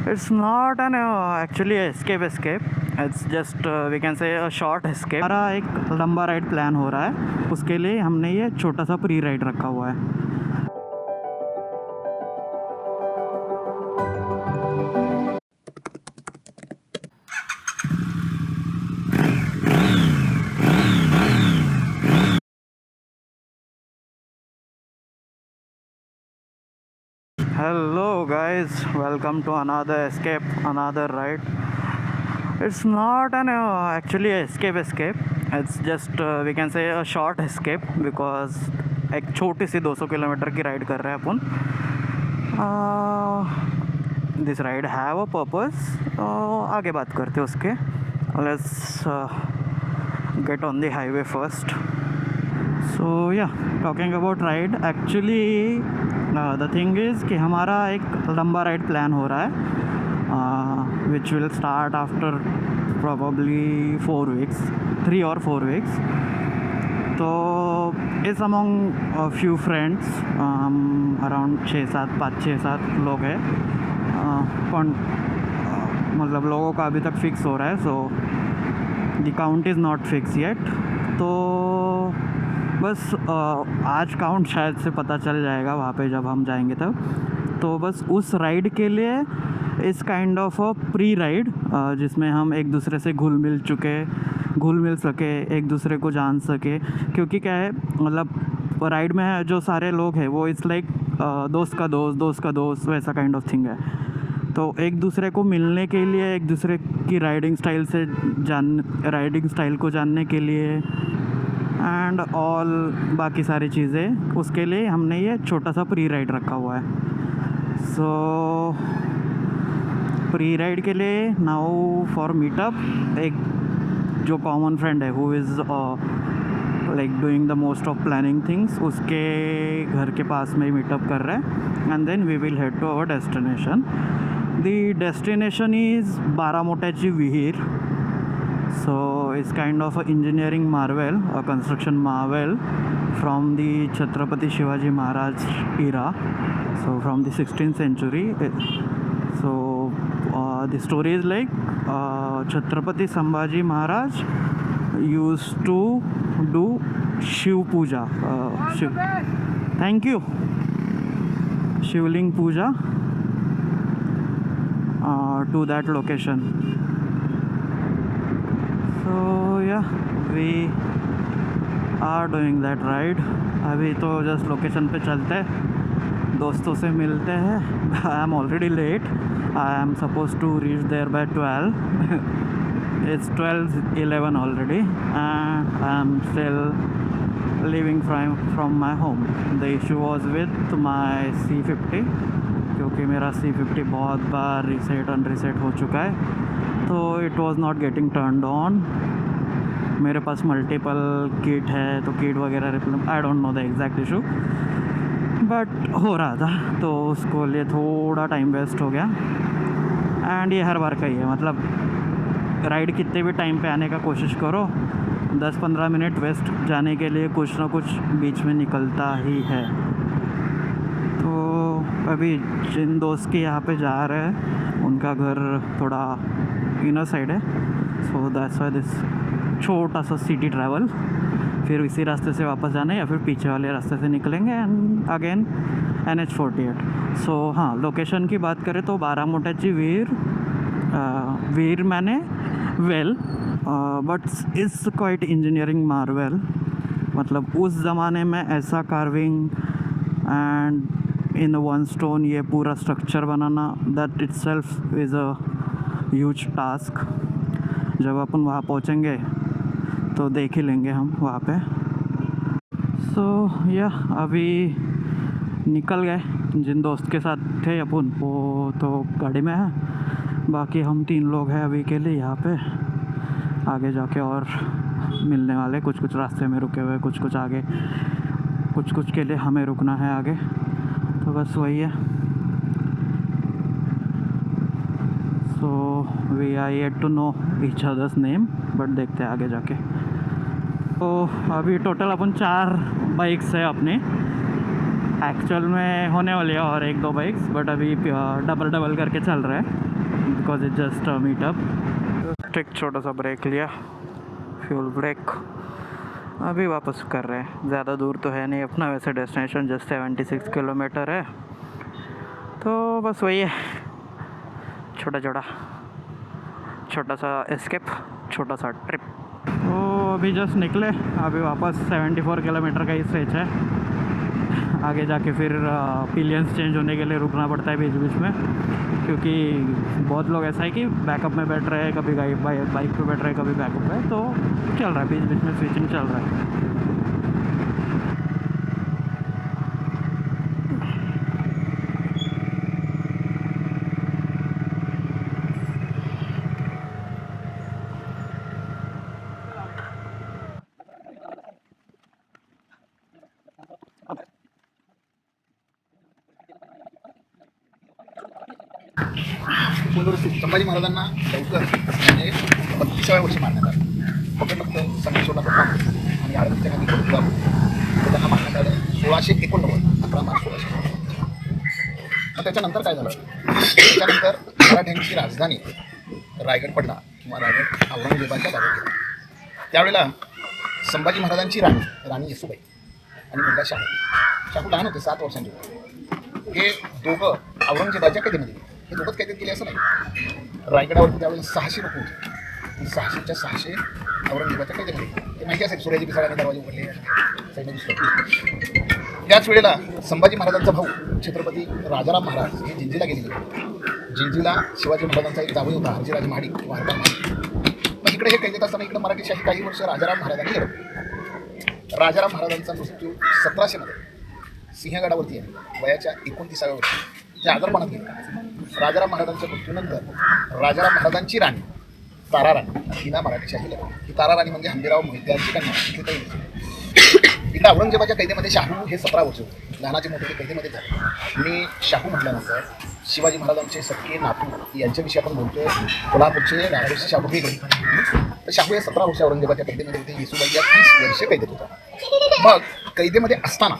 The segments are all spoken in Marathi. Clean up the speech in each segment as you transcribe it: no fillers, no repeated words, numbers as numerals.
It's not an actually escape. It's just we can say a short escape. हमारा एक लंबा राइड प्लान हो रहा है, उसके लिए हमने ये छोटा सा प्री राइड रखा हुआ है. Hello guys, welcome to another escape, another ride. It's not an actually escape. It's just we can say a short escape because एक छोटी सी 200 किलोमीटर की राइड कर रहे हैं अपन. This ride have a purpose. आगे बात करते हैं उसके. Let's get on the highway first. So yeah talking about ride, actually the thing is कि हमारा एक लंबा राइड प्लान हो रहा है which will start after probably 4 weeks, 3 or 4 weeks. तो इस अमॉन्ग फ्यू फ्रेंड्स हम अराउंड 5-6-7 लोग हैं. मतलब लोगों का अभी तक फिक्स हो रहा है, so the count is not fix eight. तो बस आज काउंट शायद से पता चल जाएगा वहाँ पे जब हम जाएंगे तब. तो बस उस राइड के लिए इस kind of a pre ride जिसमें हम एक दूसरे से घुल मिल सके, एक दूसरे को जान सके. क्योंकि क्या है, मतलब राइड में जो सारे लोग हैं वो इट्स लाइक दोस्त का दोस्त वैसा काइंड ऑफ थिंग है. तो एक दूसरे को मिलने के लिए, एक दूसरे की राइडिंग स्टाइल को जानने के लिए एंड ऑल बाकी सारी चीज़ें, उसके लिए हमने ये छोटा सा प्री राइड रखा हुआ है. सो प्री राइड के लिए नाउ फॉर मीटअप, एक जो कॉमन फ्रेंड है who is like doing the most of planning things, उसके घर के पास में ही मीटअप कर रहे हैं. And then we will head to our destination. The destination is Baramotyachi Vihir. So it's kind of an engineering marvel, a construction marvel from the Chhatrapati Shivaji Maharaj era, so from the 16th century. So the story is like Chhatrapati Sambhaji Maharaj used to do Shiv Puja. Thank you. Shivling Puja to that location. So yeah, we are doing that ride. अभी तो जस्ट लोकेशन पे चलते हैं, दोस्तों से मिलते हैं. I am already late. I am suppose to reach there by 12. It's 12:11 already and I am still living from my home. The issue was with my C50, क्योंकि मेरा C50 बहुत बार रीसेट अनरीसेट हो चुका है, तो it was not getting turned on. मेरे पास मल्टीपल किट है, तो किट वगैरह I don't know the exact issue, but हो रहा था, तो उसको लिए थोड़ा टाइम वेस्ट हो गया. एंड ये हर बार का ही है, मतलब राइड कितने भी टाइम पे आने का कोशिश करो, 10-15 मिनट वेस्ट जाने के लिए कुछ ना कुछ बीच में निकलता ही है. तो अभी जिन दोस्त के यहाँ पे जा रहे हैं उनका घर थोड़ा इनर साइड है, सो दैट्स व्हाई दिस छोटा सा सिटी ट्रैवल. फिर इसी रास्ते से वापस जाना है या फिर पीछे वाले रास्ते से निकलेंगे एंड अगेन NH48. सो हाँ, लोकेशन की बात करें तो बारामोट्याची वीर मैंने well but it's quite engineering marvel. मतलब उस ज़माने में ऐसा carving and in one stone ये पूरा स्ट्रक्चर बनाना, that itself is a huge task. जब अपन वहाँ पहुँचेंगे तो देख ही लेंगे हम वहाँ पे. सो या अभी निकल गए. जिन दोस्त के साथ थे अपन वो तो गाड़ी में है, बाकी हम 3 लोग हैं अभी के लिए यहाँ पे. आगे जाके और मिलने वाले, कुछ रास्ते में रुके हुए, कुछ आगे, कुछ के लिए हमें रुकना है आगे. तो बस वही है. So we are yet to know each other's name, but देखते हैं आगे जाके. तो अभी टोटल अपन 4 बाइक्स है अपने. एक्चुअल में होने वाली है और एक दो बाइक्स, बट अभी डबल डबल करके चल रहा है बिकॉज इट जस्ट मीटअप। एक छोटा सा ब्रेक लिया, फ्यूल ब्रेक। अभी वापस कर रहे हैं। ज़्यादा दूर तो है नहीं अपना, वैसे डेस्टिनेशन जस्ट 76 किलोमीटर है, तो बस वही है, छोटा सा एस्केप, छोटा सा ट्रिप। तो अभी जस्ट निकले, अभी वापस 74 किलोमीटर का ही स्ट्रेच है। आगे जाके फिर पिलियंस चेंज होने के लिए रुकना पड़ता है बीच बीच में, क्योंकि बहुत लोग ऐसा है कि बैकअप में बैठ रहे हैं, कभी बाइक पे बैठ रहे हैं, कभी बैकअप में, तो चल रहा है बीच बीच में स्विचिंग चल रहा है। संभाजी महाराजांना लवकर म्हणजे 32व्या वर्षी मारण्यात आलं. फक्त संगमेश्वरला पडला आणि आळंदीच्या खाली पडून जाऊन तर त्यांना मारण्यात आलं 1689, 11 मार्च 1689. मग त्याच्यानंतर काय झालं? त्याच्यानंतर मराठ्यांची राजधानी रायगड पडला किंवा रायगड औरंगजेबाच्या ताब्यात गेला. त्यावेळेला संभाजी महाराजांची राणी येसूबाई आणि मुलगा शाहू लहान होते, 7 वर्षांचे होते. हे दोघं औरंगजेबाच्या कैदेमध्ये गेले. हे दोघंच कैदेत गेले असं नाही. रायगडावरती त्यावेळेला 600 लोक होते. 600च्या 600 औरंगजेबाच्या कैदेमध्ये गेले. ते माहिती असेल, सूर्याजी पिसाळ्याने दरवाजे उघडले, सैन्य दिसलं. त्याच वेळेला संभाजी महाराजांचा भाऊ छत्रपती राजाराम महाराज हे जिंजीला गेलेले होते. जिंजीला शिवाजी महाराजांचा एक जावई होता, हरजीराजे महाडिक किंवा हरपाल महाडिक. मग इकडे हे कैदेत असताना इकडे मराठीशाही काही वर्ष राजाराम महाराजांनी लढवली. राजाराम महाराजांचा मृत्यू 1700 मध्ये सिंहगडावरती आहे, वयाच्या 29व्या वर्षी. ते आजारपणात गेले. राजाराम महाराजांच्या मृत्यूनंतर राजाराम महाराजांची राणी ताराराणी हिला मराठीशाही लढवली. ही ताराराणी म्हणजे हंबीराव मोहित्यांची कन्या. इकडे औरंगजेबाच्या कैदेमध्ये शाहू हे 17 वर्ष होते. लहानाचे मोठे कैदेमध्ये झाले. मी शाहू म्हटल्यानंतर शिवाजी महाराजांचे सख्खे नातू यांच्याविषयी आपण बोलतोय. कोल्हापूरचे राजर्षी शाहू हे तर शाहू हे 17 वर्ष औरंगजेबाच्या कैदेमध्ये होते. येसूबाई या 30 वर्ष कैदेत होता. मग कैदेमध्ये असताना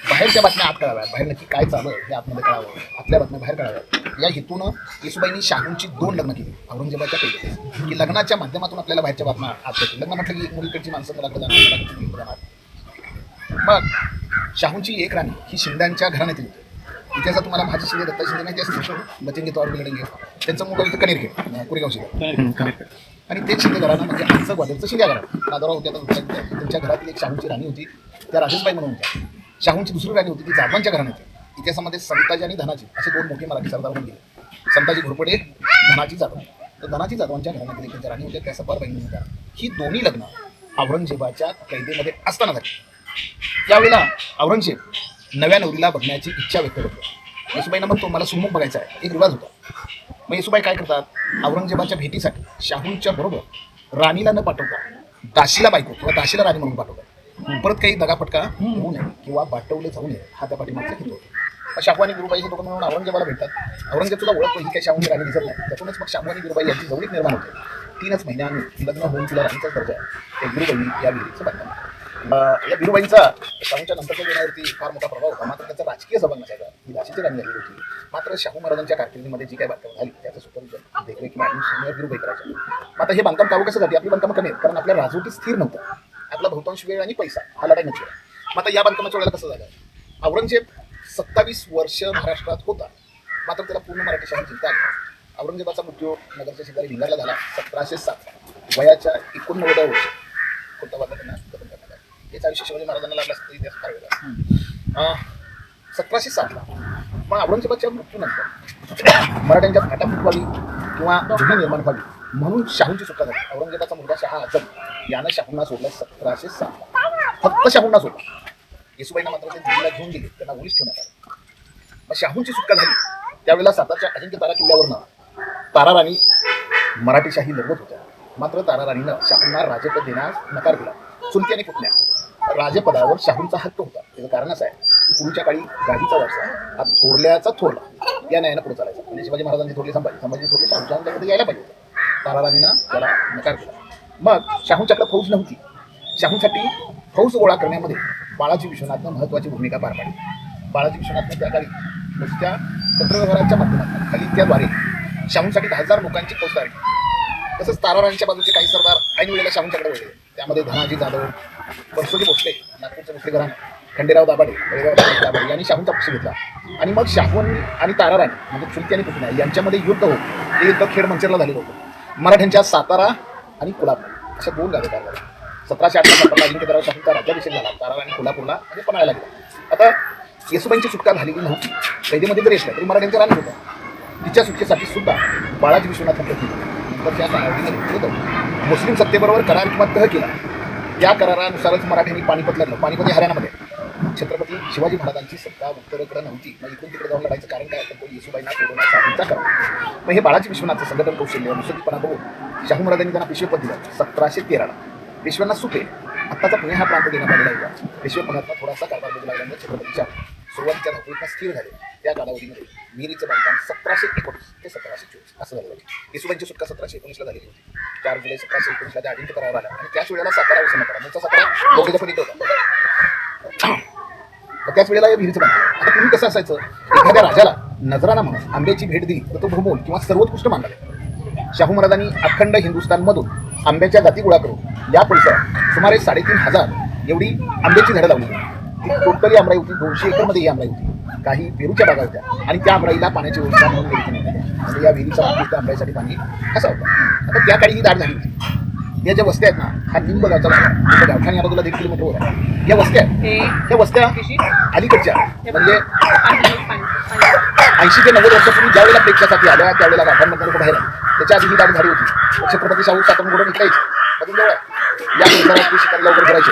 बाहेरच्या बातम्या आत कळाव्यात, बाहेर नक्की काय चालू आहे हे आतमध्ये कळावं, आतल्या बातम्या बाहेर कळाव्यात, या हेतूनं येसूबाईंनी शाहूंची 2 लग्न केली औरंगजेबाच्या कैदेत, की लग्नाच्या माध्यमातून आपल्याला बाहेरच्या बातम्या आत येतील. लग्न म्हटलं की एक मुलीकडची माणसं मुलाकडे जाणार. मग शाहूंची एक राणी ही शिंद्यांच्या घराण्यातील होती. इतिहासात तुम्हाला माझी शिंदे, दत्ता शिंदे माहिती असेल, बचेंगे तौर लढेंगे. त्यांचं मुलं इथं कनेरखेड, कुरेगाव शिंदे. आणि तेच शिंदे घराणं म्हणजे आमचं ग्वादरचं शिंदे घराणं. नादराव होत्या त्यांच्या घरातील एक शाहूंची राणी होती, त्या राजेशबाई म्हणून होत्या. शाहूंची दुसरी राणी होती ती जाधवांच्या घराण्याची. इतिहासामध्ये संताजी आणि धनाजी असे 2 मोठे मराठी सरदार होऊन गेले. संताजी घोरपडे, धनाजी जाधव. तर धनाजी जाधवांच्या घराण्यातील त्यांच्या राणी होत्या, त्या सफारबाईंनी होत्या. ही दोन्ही लग्न औरंगजेबाच्या कैदेमध्ये असताना झाली. त्यावेळेला औरंगजेब नव्या नवरीला बघण्याची इच्छा व्यक्त करतो. येसूबाईंना म्हणतो मला सुमुख बघायचा आहे. एक रिवाज होता. मग येसूबाई काय करतात? औरंगजेबाच्या भेटीसाठी शाहूंच्या बरोबर राणीला न पाठवता दाशीला बायको किंवा दाशीला राणी म्हणून पाठवतात. परत काही दगाफटका होऊ नये किंवा बाटवले जाऊ नये हा त्या पाठीमागचा हेतू होता. शाहू आणि वीरुबाई हे दोघं म्हणून औरंगजेबाला भेटतात. औरंगजेब सुद्धा ओळखतो ही काही शाहूंची राणी दिसत नाही. त्यातूनच मग शाहू आणि वीरुबाई यांची जवळीक निर्माण होते. 3च महिन्यांनी लग्न होऊन तिला राणीचाच दर्जा आहे. वीरुबाईंनी या विहिरीचं बांधकाम. या वीरुबाईंचा शाहूंच्या नंतरच्या जीवनावरती फार मोठा प्रभाव होता. मात्र त्याचा राजकीय संबंध नसायचा. ही दाशीची राणी झालेली होती. मात्र शाहू महाराजांच्या कारकिर्दीमध्ये जी काही बांधकाम झाली त्याचं सुपरिचय देखरेख वीरुबाई करायच्या. मात्र हे बांधकाम चालू कशासाठी? आपली बांधकाम कमी आहेत, कारण आपल्या राजवटी स्थिर नव्हतं. आपला बहुतांश वेळ आणि पैसा हा लढाई नसतो. मात्र या बांधकामाच्या वेळेला कसं झालं? औरंगजेब 27 वर्ष महाराष्ट्रात होता, मात्र त्याला पूर्ण मराठीशाही जिंकता आली. औरंगजेबाचा मृत्यू नगरच्या शेजारी भिंगारला झाला 1707 वयाच्या 89व्या वर्षी. कोणता वादा त्यांना कथन करण्यात आला. हेच आयुष्य शिवाजी महाराजांना लागला असतं इतिहास फार वेगळा. 1707ला मग औरंगजेबाच्या मृत्यूनंतर मराठ्यांच्या फाटा फुटवावी किंवा जुनी निर्माण व्हावी म्हणून शाहूंची सुटका झाली. औरंगजेबाचा मुलगा शाह आझम यानं शाहूंना सोडलं 1707ला. फक्त शाहूंना सोडलं. येसूबाईंना मात्र ते दिल्लीला घेऊन गेले, त्यांना ओळीस ठेवण्यात आलं. मग शाहूंची सुटका झाली. त्यावेळेला सातारच्या अजिंक्य तारा किल्ल्यावरनं ताराराणी मराठीशाही लढवत होत्या. मात्र ताराराणीनं शाहूंना राजपद देण्यास नकार दिला. चुलती आणि पुतण्या राजपदावर शाहूंचा हक्क होता. त्याचं कारण असं आहे की पूर्वीच्या काळी गाडीचा वारसा हा थोरल्याचा थोरला या न्यायानं पुढे चालायचा. म्हणजे शिवाजी महाराजांची थोरली संभाजी थोरली शाहूंच्याकडे यायला पाहिजे. ताराराणीनं त्याला नकार दिला. मग शाहूंच्याकडे फौज नव्हती. शाहूंसाठी फौज गोळा करण्यामध्ये बाळाजी विश्वनाथनं महत्त्वाची भूमिका पार पाडली. बाळाजी विश्वनाथनं त्या काळी नुसत्या पत्रव्यवहाराच्या माध्यमातून खाली त्याद्वारे शाहूंसाठी 10,000 लोकांची फौजदारी. तसंच ताराराणीच्या बाजूचे काही सरदार ऐन वेळेला शाहूंच्याकडे वळले. त्यामध्ये धनाजी जाधव, परसोजी भोसले, नागपूरचे भोसले घराणं, खंडेराव दाभाडे, बळीराव दाभाडे यांनी शाहूंचा पक्ष घेतला. आणि मग शाहू आणि ताराराणी म्हणजे चुलती आणि पुतण्या यांच्यामध्ये युद्ध होत. ते युद्ध खेड मंचरला झालेलं होतं. मराठ्यांच्या सातारा आणि कोल्हापूर अशा 2 गावे तयार झाल्या. 1758 अजिंक्यराव शाहूंचा राज्याभिषेक झाला. ताराराणी कोल्हापूरला म्हणजे पन्हाळ्याला गेला. आता येसुबाईंची सुटका झालेली नव्हती. कैदेमध्ये जरी असल्या तरी मराठ्यांच्या राणी होत्या. तिच्या सुटकेसाठी सुद्धा बाळाजी विश्वनाथन प्रयत्न नंतर त्या होतं. मुस्लिम सत्तेबरोबर करार किंवा तह केला. त्या करारानुसारच मराठ्यांनी पानिपत लढलं. पानिपत हे हरियाणामध्ये. छत्रपती शिवाजी महाराजांची सत्ता उत्तरेकडे नव्हती. मग इकडून तिकडे जाऊन लढायचं कारण काय? तर तो येसुबाईंना सोडवण्याचा करा. मग हे बाळाजी विश्वनाथचं संघटन कौशल्य मुसलमानपणा बघून शाहू महाराजांनी त्यांना पेशवेपद दिलं 1713ला. पेशव्यांना सुपे आत्ताचा पुणे हा प्रांत देण्यात आलेला होता. पेशवेपणातला थोडासा कारभार बदल लागल्यामुळे छत्रपतीच्या सुरुवातीच्या धावपळीतनं स्थिर झाले. त्या कालावधीमध्ये विहिरीचं बांधकाम 1719 ते 1724 असं झालं. येसुबाईंची सुटका 1719ला झालेली होती. 4 जुलै 1719ला त्या अजिंक्य करार आला आणि त्याच वेळेला सातारा व समतारा मूळचा सातारा दोघेच्या पण इथं होता. त्याच वेळेला या विहिरीचं बांधकाम. आता पूर्वी कसं असायचं, एखाद्या राजाला नजराना म्हणून आंब्याची भेट दिली तर तो भूमोल किंवा सर्वोत्कृष्ट मानला जातो. शाहू महाराजांनी अखंड हिंदुस्थानमधून आंब्याच्या जाती गोळा करून या परिसरात सुमारे 3,500 एवढी आंब्याची झाडं लावली. टोटली आमराई होती. 200 एकरमध्ये ही आमराई होती. काही पेरूच्या बागा होत्या आणि त्या आमराईला पाण्याची व्यवस्था म्हणून म्हणजे या विहिरीचा वापर आंब्यासाठी पाणी कसा होता. आता त्या काळी ही दाट झाली होती. या ज्या वस्त्या आहेत ना, हा निंब गावचा भाग गावठाण या बाजूला 1 किलोमीटरवर आहे. या वस्त्या त्या वस्त्या अलीकडच्या म्हणजे 80 ते 90 वर्षापूर्वी ज्या वेळेला प्रेक्षासाठी आल्या त्यावेळेला गावठाणमध्ये लोक बाहेर आले. त्याच्या आधी ही दाट झाली होती. छत्रपती शाहू सातारा घोडून इकडायचे अजून जवळ या परिसरात ते शिकायला लवकर करायचे.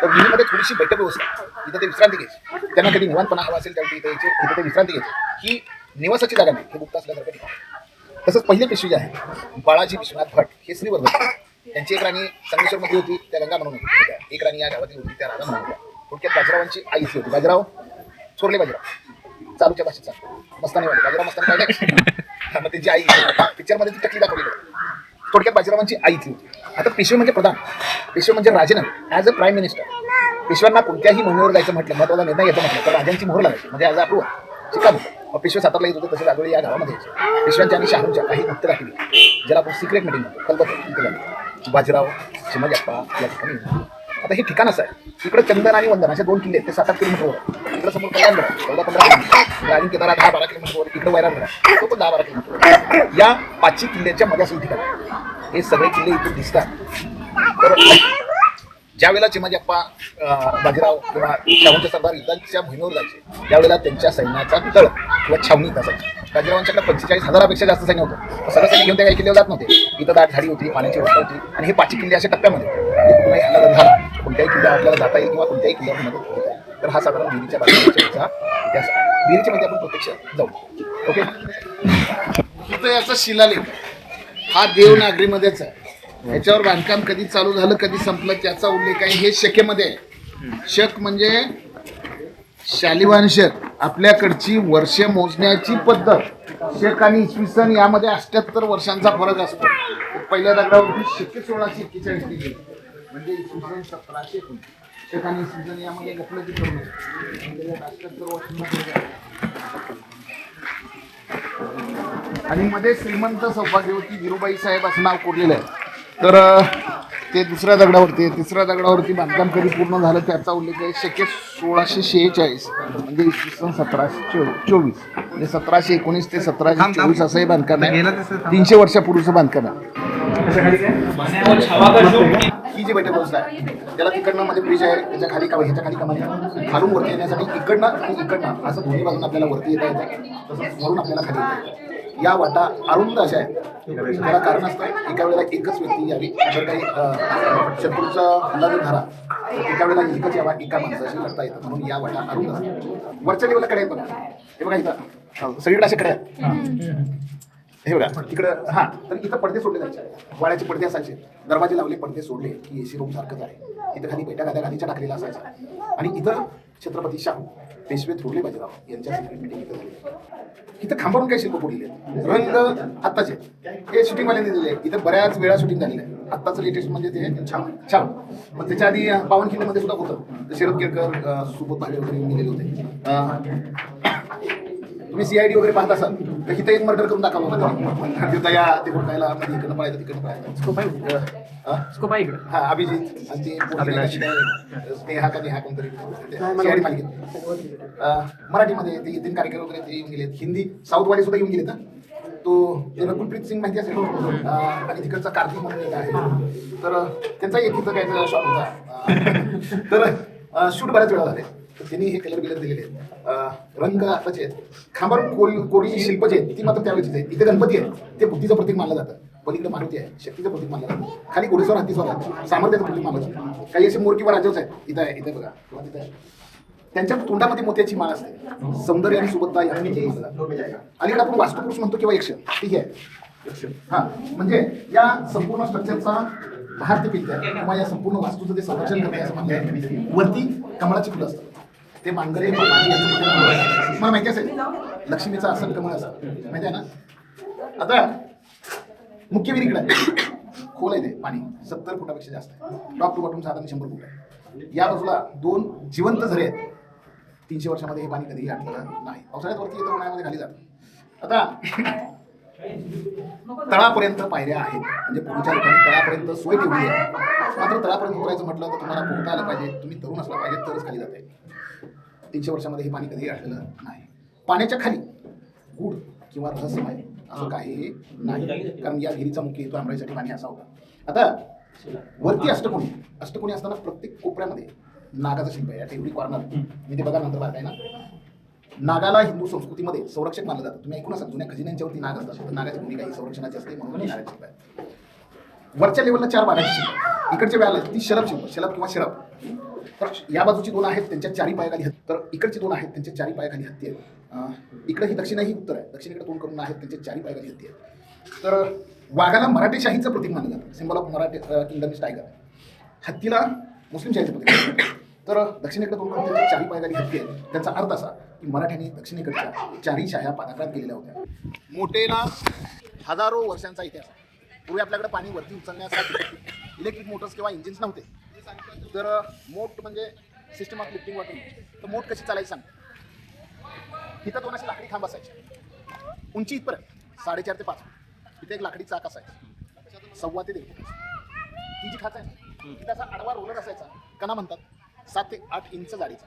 तर विहिरीमध्ये थोडीशी बैठक व्यवस्था. इथं ते विश्रांती घ्यायचे. त्यांना कधी निवांतपणा हवा असेल त्यावेळी इथे यायचे. इथे ते विश्रांती घ्यायचे. ही निवासाची जागा नाही, हे गुप्त असल्यासारखं ठिकाण. तसंच पहिले पेशवे जे आहे बाळाजी विश्वनाथ भट हे श्रीवर्धन. त्यांची एक राणी संगमेश्वरमध्ये होती, त्या गंगा म्हणून होती. एक राणी या गावातील होती, त्या राधा म्हणून होत्या. थोडक्यात बाजीरावांची आई इथली होती. बाजीराव चोरले बाजीराव चालूच्या भाषेचा मस्तानीवाले बाजीराव मस्तानी पाहिजे. मग त्यांची आई पिक्चरमध्ये ती टकली दाखवली. थोडक्यात बाजीरावांची आई इथली होती. आता पेशवे म्हणजे प्रधान, पेशवे म्हणजे राजे नव्हे. ॲज अ प्राईम मिनिस्टर पेशव्यांना कोणत्याही मोहिमेवर जायचं म्हटलं, महत्त्वाचा निर्णय घ्यायचा म्हटलं तर राजांची मोहर लागायची. म्हणजे ॲज अ अप्रूव्हल शिकाम होतं. पेशवे सातारला येत होते, तसे आजोळी या गावामध्ये यायचे. पेशव्यांच्या आणि शाहूंच्या काही गुप्त राखली ज्याला आपण सिक्रेट मीटिंग म्हणतो, कल्पना इथे झाली. बाजीराव चिमाजीअप्पा या ठिकाणी. आता हे ठिकाण असं आहे. इकडे चंदन आणि वंदन असे 2 किल्ले ते 7-8 किलोमीटरवर. इकडे समोर कल्याणगड 14-15 किलोमीटर. अजिंक्यतारा 10-12 किलोमीटरवर. इकडे वैरागड तो पण 10-12 किलोमीटर. या 5 किल्ल्याच्या मध्ये असेल ठिकाण. हे सगळे किल्ले इथे दिसतात. तर ज्या वेळेला चिमाजीअप्पा बाजीराव किंवा शाहूंचे सरदार युद्धाच्या मोहिमेवर जायचे त्यावेळेला त्यांच्या सैन्याचा तळ किंवा छावणी असायची. बाजीरावांच्याकडे 45,000पेक्षा जास्त सैन्य होतं. सगळं सैन्य घेऊन त्या काही किल्ल्यावर जात नव्हते. इथं दाट झाडी होती, पाण्याची व्यवस्था होती आणि हे 5 किल्ले अशा टप्प्यामध्ये कुठलाही हल्ला झाला कोणत्याही किल्ल्यावर आपल्याला जाता येईल किंवा कोणत्याही किल्ल्यावर मदत होती. तर हा साधारण विहिरीच्या बाजूचा इतिहास आहे. विहिरीच्या मध्ये आपण प्रत्यक्ष जाऊ. ओके, तिथं याचा शिलालेख हा देवनागरीमध्येच आहे. याच्यावर बांधकाम कधी चालू झालं कधी संपलं त्याचा उल्लेख आहे. हे शकेमध्ये आहे. शक म्हणजे शालिवाहन शक, आपल्याकडची वर्षे मोजण्याची पद्धत. शक आणि इसवी सन यामध्ये 78 वर्षांचा फरक असतो. पहिल्या दगडावरती शके 1641 लिहिली म्हणजे इसवी सन 1719. शक आणि इसवी सन यामध्ये घटलं की करू 78 वर्षांचा. आणि मध्ये श्रीमंत सौभाग्यवती वीरूबाई साहेब असं नाव कोरलेलं आहे. तर ते दुसऱ्या दगडावरती आहे. तिसऱ्या दगडावरती बांधकाम कधी पूर्ण झालं त्याचा उल्लेख आहे. शके 1646 म्हणजे इसवी सन 1724 म्हणजे 1719 ते 1724 असं हे बांधकाम आहे. 300 वर्षापूर्वीचं बांधकाम आहे. ही जी बैठक व्यवस्था आहे त्याला तिकडनं मध्ये ब्रिज आहे, त्याच्या खाली ह्याच्या खाली कमानी खालून वरती येण्यासाठी इकडनं आणि इकडनं असं दोन्ही बाजून आपल्याला वरती येता येतं. तसंच वरून आपल्याला खाली येता येतं. या वाटा अरुंद अशा आहेत. त्याला कारण असतं एका वेळेला एकच व्यक्ती यावी. जर काही शत्रूचा हल्ला जर झाला तर एका वेळेला एकच यावा, एका माणसाशी करता येतं. म्हणून या वाटा अरुंद असतात. वरच्या लेवलला कडे आहेत बघा. हे बघा इथं सगळीकडे असे कडे आहेत. हे बघा तिकडं हां, तर इथं पडदे सोडले जायचे. वाड्याचे पडदे असायचे. दरवाजे लावले, पडदे सोडले की एसी रूम सारखंच आहे. इथं खाली बैठा गादीच्या टाकलेला असायचा. आणि इथं छत्रपती शाहू पेशवे थोरले बाजीराव यांच्या सिक्रेट मीटिंग इथं झाली. इथं खांबावरून काही शिल्प पुढले रंग आत्ताचे हे शूटिंगवाल्यांनी दिले. इथं बऱ्याच वेळा शूटिंग झालेलं आहे. आत्ताचं लेटेस्ट म्हणजे ते छान छान. पण त्याच्या आधी पावनखिंडमध्ये सुद्धा होतं. शरद केळकर, सुबोध भावे वगैरे येऊन गेलेले होते. तुम्ही CID वगैरे पाहत असाल तर इथं एक मर्डर करून दाखवलं होतं. तिथं या ते कुठकायला मध्ये इकडनं पळायचं तिकडनं पळायचं. स्कोप आहे इकडे. हा, अभिजित आणि ते स्नेहा का नेहा कोणतरी CID मालिकेत. मराठीमध्ये ते यतीन कार्यक्रम वगैरे ते येऊन गेलेत. हिंदी साऊथवाले सुद्धा येऊन गेलेत. तो ते रकुलप्रीत सिंग माहिती असेल, आणि तिकडचा कार्तिक म्हणून एक आहे, तर त्यांचा एक इथं काय शॉट होता. तर शूट बऱ्याच वेळा झाले. त्यांनी हे कलर बिलर दिलेले आहेत. रंग आताचे आहेत. खांबावर कोरलेली शिल्प जे आहेत ती मात्र त्यावेळेची आहेत. इथे गणपती आहे, ते बुद्धीचं प्रतीक मानलं जातं. पलीकडे मारुती आहे, शक्तीचं प्रतीक मानलं जातं. खाली घोडेस्वर हत्तीस्वर आहे, सामर्थ्याचं प्रतीक मानलं जातं. काही असे मोर किंवा राजवच आहेत. इथं आहे, इथे बघा किंवा तिथे आहे. त्यांच्या तोंडामध्ये मोत्याची माळ असते. सौंदर्य आणि सुबत्ता यांनी अलीकडे आपण वास्तुपुरुष म्हणतो किंवा यक्ष, ठीक आहे. हा, म्हणजे या संपूर्ण स्ट्रक्चरचा भारतीय पित्त किंवा या संपूर्ण वास्तूचं ते संरक्षण करणे असं म्हणलं आहे. वरती कमळाची फुलं असतात. ते मांगरे मला माहिती असेल, लक्ष्मीचा असं कमळ असं माहिती आहे ना. आता मुख्य विहिरीकडे आहे. खोल आहे ते पाणी 70 फुटापेक्षा जास्त आहे. टॉप टू बॉटम साधारण 100 फूट आहे. या बाजूला 2 जिवंत झरे आहेत. 300 वर्षामध्ये हे पाणी कधीही आटलं नाही. पावसाळ्यात वरती येतं, उन्हाळ्यामध्ये खाली जातं. आता तळापर्यंत पायऱ्या आहेत, म्हणजे पूर्वीच्या लोकांनी तळापर्यंत सोय ठेवली आहे. मात्र तळापर्यंत उतरायचं म्हटलं तर तुम्हाला पोहता आलं पाहिजे, तुम्ही तरुण असला पाहिजे तरच खाली जाते. 300 वर्षामध्ये हे पाणी कधीही आटलं नाही. पाण्याच्या खाली गूढ किंवा रहस्यमय असं काही नाही, कारण या विहिरीचा मुख्य हेतू आंबळीसाठी पाणी असा होता. आता वरती अष्टकोनी असताना प्रत्येक कोपऱ्यामध्ये नागाचं शिल्प आहे. एवढी कॉर्नर मी ते बघा नंतर बाहेर ना. नागाला हिंदू संस्कृतीमध्ये संरक्षक मानलं जातं. तुम्ही ऐकून असाल, जुन्या खजिन्यांच्यावरती नाग असतात, तर नागाची भूमिका ही संरक्षणाची असते, म्हणून नागाची शिल्प आहे. वरच्या लेवलला 4 बागाची शिल्प, इकडच्या वेळाला ती शलभ किंवा शरभ. तर या बाजूची 2 आहेत, त्यांच्या 4 पायाखाली हत्ती. तर इकडची 2 आहेत, त्यांच्या 4 पायाखाली हत्ती आहेत. इकडे ही दक्षिण ही उत्तर आहे, दक्षिणेकडे 2 करून आहेत, त्यांच्या 4 पायाखाली हत्ती आहेत. तर वाघाला मराठेशाहीचं प्रतीक मानलं जातं, symbol of Marathi kingdom is tiger. हत्तीला मुस्लिम शाहीचं प्रतीक. तर दक्षिणेकडे 2 करून त्यांच्या 4 पायाखाली हत्ती आहेत. त्याचा अर्थ असा की मराठ्यांनी दक्षिणेकडच्या 4 शाह्या पादाक्रांत केलेल्या होत्या. मोटेला हजारो वर्षांचा इतिहास. पूर्वी आपल्याकडे पाणी वरती उचलण्यासाठी इलेक्ट्रिक मोटर्स किंवा इंजिन्स नव्हते. तर मोट म्हणजे सिस्टम ऑफ लिफ्टिंग वॉटर. तर मोट कशी चालायची सांग. तिथं 2 असे लाकडी खांब असायचे, उंची इथपर्यंत 4.5 ते 5 फूट. तिथे एक लाकडी चाक असायचं 1.25 ते 1.5 फूट. ती जी खाच आहे तिथे असा आडवा रोलर असायचा, कणा म्हणतात, 7 ते 8 इंच जाडीचा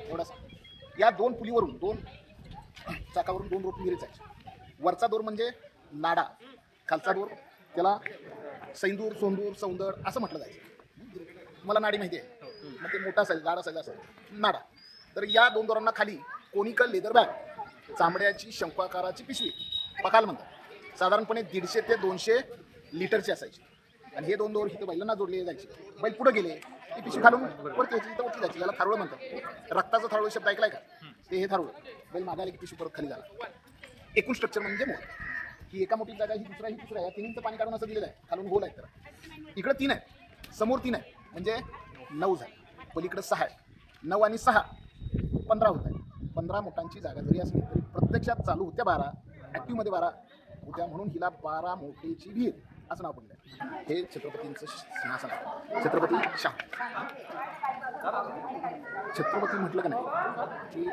एवढासा. या 2 पुलीवरून 2 चाकावरून 2 रोप मिरी जायचे. वरचा दोर म्हणजे नाडा, खालचा दोर त्याला सैंदूर, सोंदूर, सौंदर असं म्हटलं जायचं. मला नाडी माहिती आहे, मग ते मोठा असायचं, जाड असायचं, असं नाडा. तर या 2 दोरांना खाली कोनिकल लेदर बॅग, चांबड्याची शंकवाकाराची पिशवी, पखाल म्हणतात, साधारणपणे 150 ते 200 लिटरची असायची. आणि हे 2 दोर इथं बैलांना जोडले जायचे. बैल पुढे गेले ती पिशवी खालून वरती यायची, इथं वरती जायची. याला थारोळ म्हणतात. रक्ताचं थारोळ शब्द ऐकलाय का? ते हे थारोळ. बैल मागायला की पिशवी परत खाली झाला. एकूण स्ट्रक्चर म्हणजे मोठ, ही एका मोठी जागा, ही दुसरा, ही तिसरा, या 3चं पाणी काढून असं दिलेलं आहे. खालून गोल आहे. तर इकडं 3 आहे, समोर 3 आहे, म्हणजे 9 झाले. पलीकडे 6 आहे. 9 आणि 6 15 होत आहे. 15 मोठांची जागा जरी असली तरी प्रत्यक्षात चालू होत्या 12, ॲक्टिव्हमध्ये 12 होत्या, म्हणून हिला 12 मोठेची विहीर असं नाव पडलं. हे छत्रपतींचं सिंहासन आहे. छत्रपती शाहू. छत्रपती म्हटलं का नाही की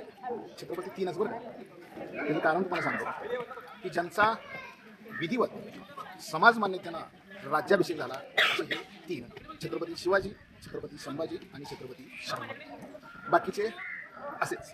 छत्रपती 3च बरं का. त्याचं कारण तुम्हाला सांगतो की ज्यांचा विधिवत समाज मान्यतेनं राज्याभिषेक झाला असे हे 3: छत्रपती शिवाजी, छत्रपती संभाजी आणि छत्रपती शाहू. बाकीचे असेच.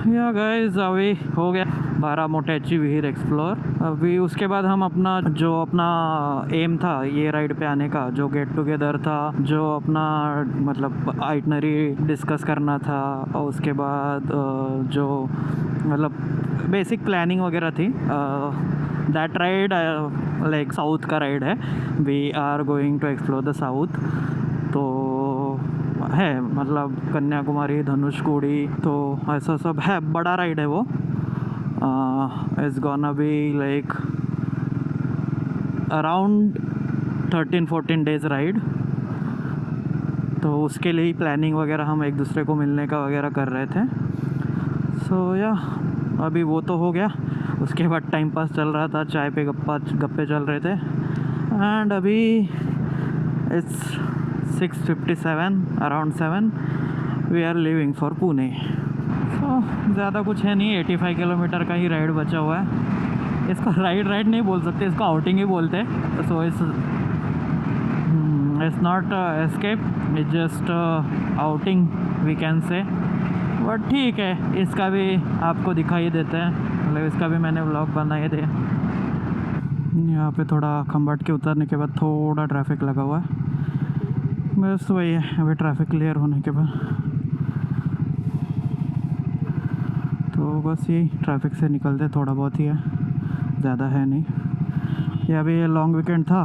या गाइस अभी हो गया 12 मोटेची विहीर एक्सप्लोर. अभी उसके बाद हम अपना एम था ये राइड पे आने का, जो गेट टुगेदर था, जो अपना मतलब आइटनरी डिस्कस करना था, और उसके बाद जो मतलब बेसिक प्लानिंग वगैरह थी, दैट राइड लाइक साउथ का राइड है. We are going to explore the south. तो है, मतलब कन्याकुमारी, धनुषकोडी, तो ऐसा सब है। बड़ा राइड है वो। It's gonna be like around 13-14 days ride. तो उसके लिए ही प्लानिंग वगैरह हम एक दूसरे को मिलने का वगैरह कर रहे थे। सो या अभी वो तो हो गया। उसके बाद टाइम पास चल रहा था, चाय पे गप्पे चल रहे थे। एंड अभी it's 6:57, around 7 we are living for Pune. So ज़्यादा कुछ है नहीं, 85 किलोमीटर का ही राइड बचा हुआ है। इसको राइड नहीं बोल सकते, इसको आउटिंग ही बोलते हैं। So it's not escape, it's just outing we can say. But ठीक है, इसका भी आपको दिखाई देते हैं, मतलब इसका भी मैंने व्लॉग बनाए थे। यहाँ पे थोड़ा खंबाट के उतरने के बाद थोड़ा ट्रैफिक लगा हुआ है, बस वही है। अभी ट्रैफिक क्लियर होने के बाद तो बस यही ट्रैफिक से निकलते थोड़ा बहुत ही है, ज़्यादा है नहीं। ये अभी ये लॉन्ग वीकेंड था,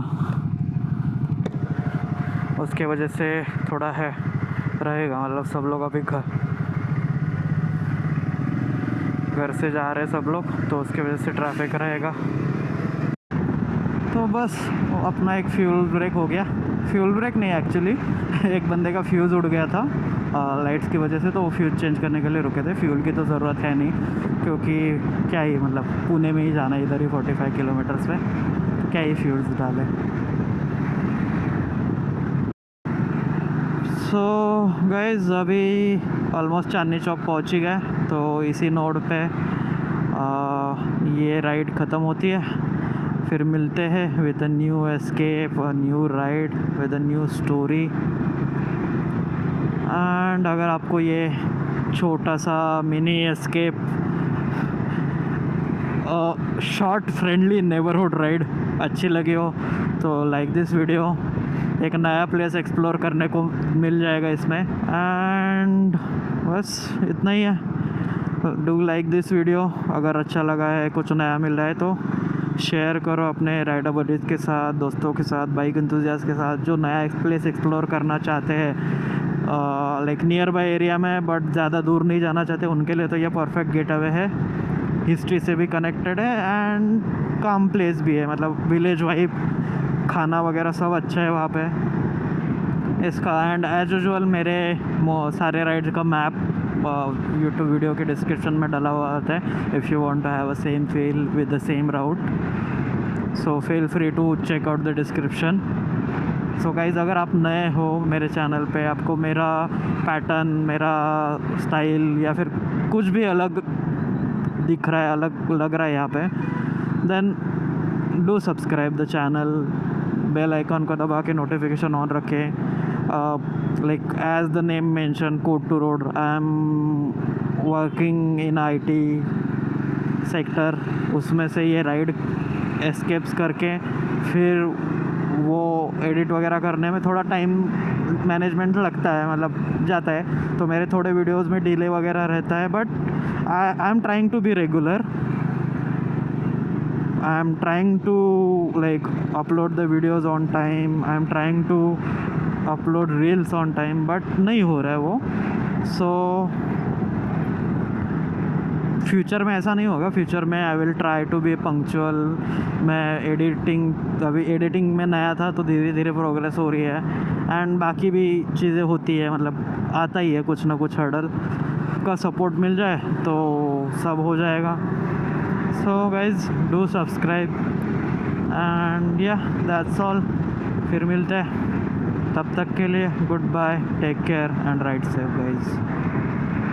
उसके वजह से थोड़ा है रहेगा, मतलब सब लोग अभी घर से जा रहे हैं सब लोग, तो उसके वजह से ट्रैफिक रहेगा। तो बस अपना एक फ्यूल ब्रेक हो गया। फ्यूल ब्रेक नहीं एक्चुअली, एक बंदे का फ्यूज़ उड़ गया था लाइट्स की वजह से, तो वो फ्यूज़ चेंज करने के लिए रुके थे। फ्यूल की तो ज़रूरत है नहीं, क्योंकि क्या ही मतलब पुणे में ही जाना है, इधर ही 45 किलोमीटर्स पे, तो क्या ही फ्यूल्स डाले। सो गाइस अभी ऑलमोस्ट चांदनी चौक पहुंच ही गए, तो इसी नोड पे ये राइड ख़त्म होती है। फिर मिलते हैं with a new escape, a new ride with a new story. End अगर आपको ये छोटा सा mini escape short friendly neighbourhood ride अच्छी लगी हो तो लाइक दिस वीडियो। एक नया प्लेस एक्सप्लोर करने को मिल जाएगा इसमें। एंड बस इतना ही है। Do like this video. अगर अच्छा लगा है, कुछ नया मिल रहा है तो शेयर करो अपने राइडर बडीज़ के साथ, दोस्तों के साथ, बाइक एंथुसियास्ट के साथ, जो नया प्लेस एक्सप्लोर करना चाहते हैं लाइक नियर बाय एरिया में, बट ज़्यादा दूर नहीं जाना चाहते, उनके लिए तो ये परफेक्ट गेट अवे है। हिस्ट्री से भी कनेक्टेड है एंड काम प्लेस भी है, मतलब विलेज वाइब, खाना वगैरह सब अच्छा है वहाँ पे इसका। एंड एज यूजुअल मेरे सारे राइड्स का मैप यूट्यूब वीडियो के डिस्क्रिप्शन में डला हुआ होता है। If you want to have a same feel with the same route, so feel free to check out the description. So guys अगर आप नए हो मेरे चैनल पे, आपको मेरा पैटर्न, मेरा स्टाइल या फिर कुछ भी अलग दिख रहा है, अलग लग रहा है यहाँ पे, then do subscribe the channel. Bell icon को दबा के नोटिफिकेशन ऑन रखें। Like as the name mention, code to road, I am working in IT sector. उसमें से ये राइड एस्केप्स करके फिर वो एडिट वगैरह करने में थोड़ा टाइम मैनेजमेंट लगता है, मतलब जाता है, तो मेरे थोड़े वीडियोस में डिले वगैरह रहता है। But I am trying to be regular. I am trying to like upload the videos on time. I am trying to upload reels on time, but नहीं हो रहा है वो। So फ्यूचर में ऐसा नहीं होगा। फ्यूचर में I will try to be punctual. मैं अभी एडिटिंग में नया था, तो धीरे धीरे प्रोग्रेस हो रही है। एंड बाकी भी चीज़ें होती है, मतलब आता ही है कुछ ना कुछ हर्डल का। सपोर्ट मिल जाए तो सब हो जाएगा। So guys, do subscribe and yeah, that's all. फिर मिलते हैं, तब तक के लिए good bye, take care and ride safe guys.